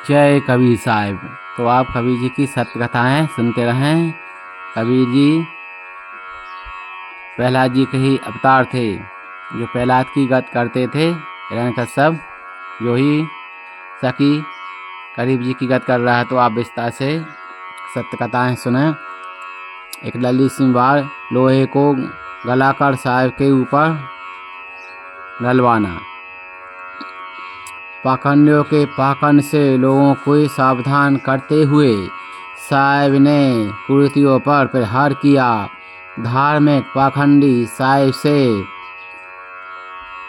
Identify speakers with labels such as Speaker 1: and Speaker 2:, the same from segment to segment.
Speaker 1: जय कबीर साहब। तो आप कबीर जी की सत्य कथाएं सुनते रहें। कबीर जी प्रहलाद जी के ही अवतार थे, जो प्रहलाद की गत करते थे। हिरण्यकश्यप जो ही सखी कबीर जी की गत कर रहा है, तो आप विस्तार से सत्य कथाएं सुने। एक ललित सिंह बार लोहे को गलाकर साहब के ऊपर डलवाना। पाखंडियों के पाखंड से लोगों को सावधान करते हुए साहब ने कुरीतियों पर प्रहार किया। धार्मिक पाखंडी साहब से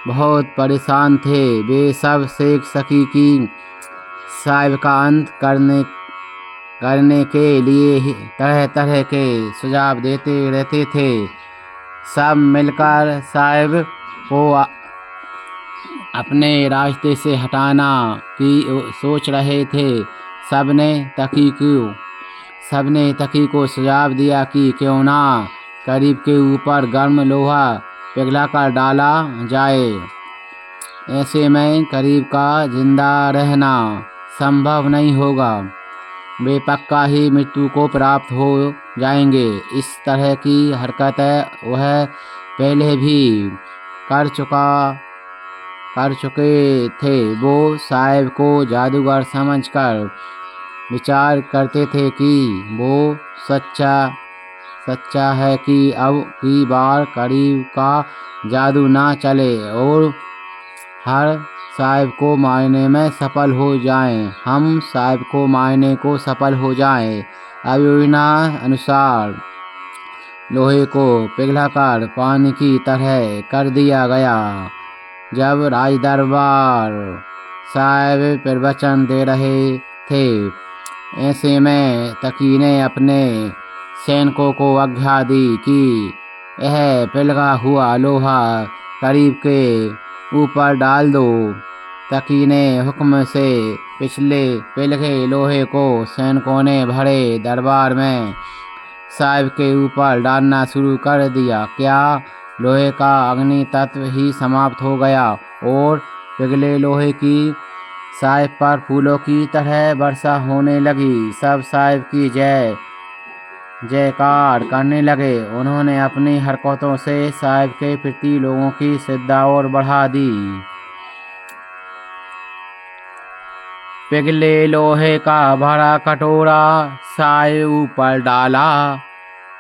Speaker 1: बहुत परेशान थे। वे सब शेख सखी की साहब का अंत करने के लिए तरह तरह के सुझाव देते रहते थे। सब मिलकर साहब को अपने रास्ते से हटाना की सोच रहे थे। सबने तकी को सुझाव दिया कि क्यों ना करीब के ऊपर गर्म लोहा पिघलाकर डाला जाए। ऐसे में करीब का जिंदा रहना संभव नहीं होगा, वे पक्का ही मृत्यु को प्राप्त हो जाएंगे। इस तरह की हरकत वह पहले भी कर चुके थे। वो साहब को जादूगर समझकर विचार करते थे कि वो सच्चा है कि अब की बार करीब का जादू ना चले और हर साहब को मारने में सफल हो जाएं। हम साहब को मारने को सफल हो जाएं। अभियोजना अनुसार लोहे को पिघलाकर पानी की तरह कर दिया गया। जब राजदरबार साहब प्रवचन दे रहे थे, ऐसे में तकी ने अपने सैनिकों को आज्ञा दी कि यह पिघला हुआ लोहा करीब के ऊपर डाल दो। तकी ने हुक्म से पिघले लोहे को सैनिकों ने भरे दरबार में साहब के ऊपर डालना शुरू कर दिया। क्या लोहे का अग्नि तत्व ही समाप्त हो गया और पिघले लोहे की साहब पर फूलों की तरह वर्षा होने लगी। सब साहब की जय जयकार करने लगे। उन्होंने अपनी हरकतों से साहब के प्रति लोगों की श्रद्धा और बढ़ा दी। पिघले लोहे का भरा कटोरा साहब ऊपर डाला।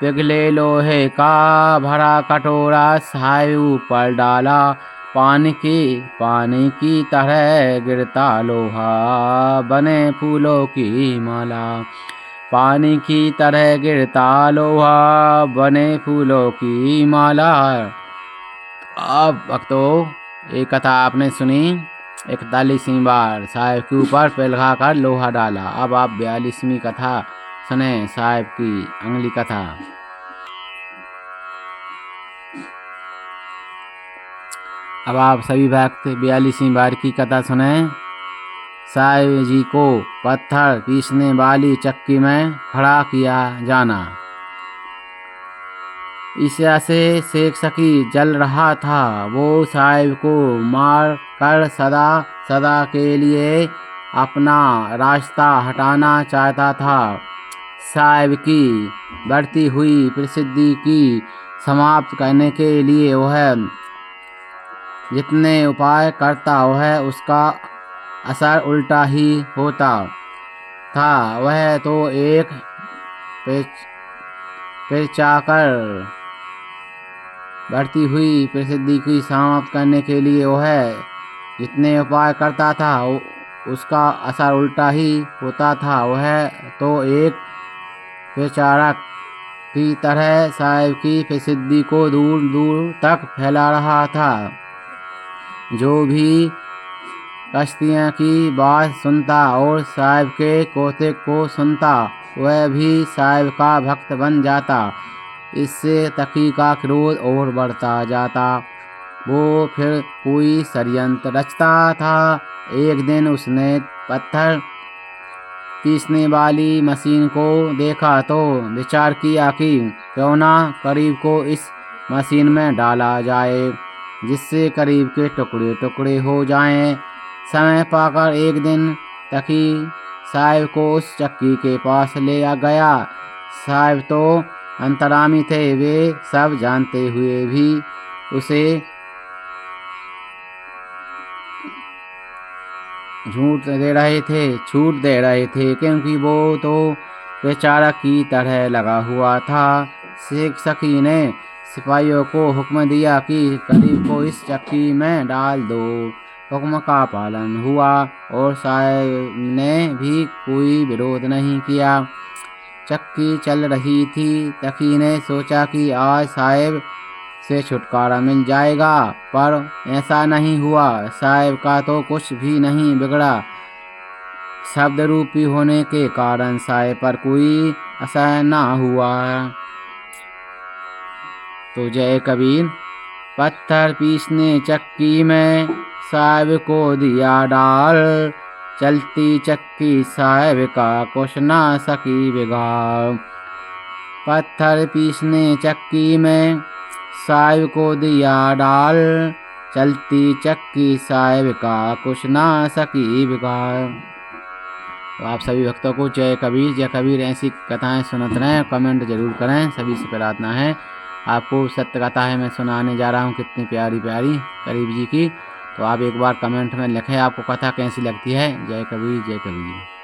Speaker 1: पिघले लोहे का भरा कटोरा साहब ऊपर डाला। पानी की तरह गिरता लोहा बने फूलों की माला। पानी की तरह गिरता लोहा बने फूलों की माला। अब भक्तों, ये कथा आपने सुनी। 41वीं बार साहब के ऊपर पिघलाकर लोहा डाला। अब आप 42वीं कथा सुने, साहब की अगली कथा। अब आप सभी भक्त 42वीं बार की कथा सुने। साहब जी को पत्थर पीसने वाली चक्की में खड़ा किया जाना। ईर्ष्या से शेख सखी जल रहा था। वो साहब को मार कर सदा के लिए अपना रास्ता हटाना चाहता था। साहब की बढ़ती हुई प्रसिद्धि की समाप्त करने के लिए वह जितने उपाय करता वह उसका असर उल्टा ही होता था। वह तो एक पेचाकर बढ़ती हुई प्रसिद्धि की समाप्त करने के लिए वह जितने उपाय करता था उसका असर उल्टा ही होता था। वह तो एक प्रचारक की तरह साहब की प्रसिद्धि को दूर दूर तक फैला रहा था। जो भी कश्तियाँ की बात सुनता और साहब के कौतुक को सुनता, वह भी साहब का भक्त बन जाता। इससे तकी का क्रोध और बढ़ता जाता। वो फिर कोई षड्यंत्र रचता था। एक दिन उसने पत्थर पीसने वाली मशीन को देखा तो विचार किया कि क्यों ना करीब को इस मशीन में डाला जाए, जिससे करीब के टुकड़े टुकड़े हो जाएं। समय पाकर एक दिन तकी साहिब को उस चक्की के पास ले गया। साहिब तो अंतर्यामी थे, वे सब जानते हुए भी उसे छूट दे रहे थे क्योंकि वो तो बेचारा की तरह लगा हुआ था। शेख सखी ने सिपाहियों को हुक्म दिया कि गरीब को इस चक्की में डाल दो। हुक्म का पालन हुआ और साहिब ने भी कोई विरोध नहीं किया। चक्की चल रही थी। सखी ने सोचा कि आज साहिब से छुटकारा मिल जाएगा, पर ऐसा नहीं हुआ। साहिब का तो कुछ भी नहीं बिगड़ा। शब्द रूपी होने के कारण साहिब पर कोई असर न हुआ। तो जय कबीर। पत्थर पीसने चक्की में साहिब को दिया डाल, चलती चक्की साहिब का कुछ ना सकी बिगाड़। पत्थर पीसने चक्की में साहिब को दिया डाल, चलती चक्की साहिब का कुछ ना सकी बिगाड़। तो आप सभी भक्तों को जय कबीर। जय कबीर। ऐसी कथाएं सुनते रहें, कमेंट जरूर करें। सभी से प्रार्थना है। आपको सत्य कथा है मैं सुनाने जा रहा हूँ, कितनी प्यारी प्यारी करीब जी की। तो आप एक बार कमेंट में लिखें आपको कथा कैसी लगती है। जय कबीर, जय कबीर।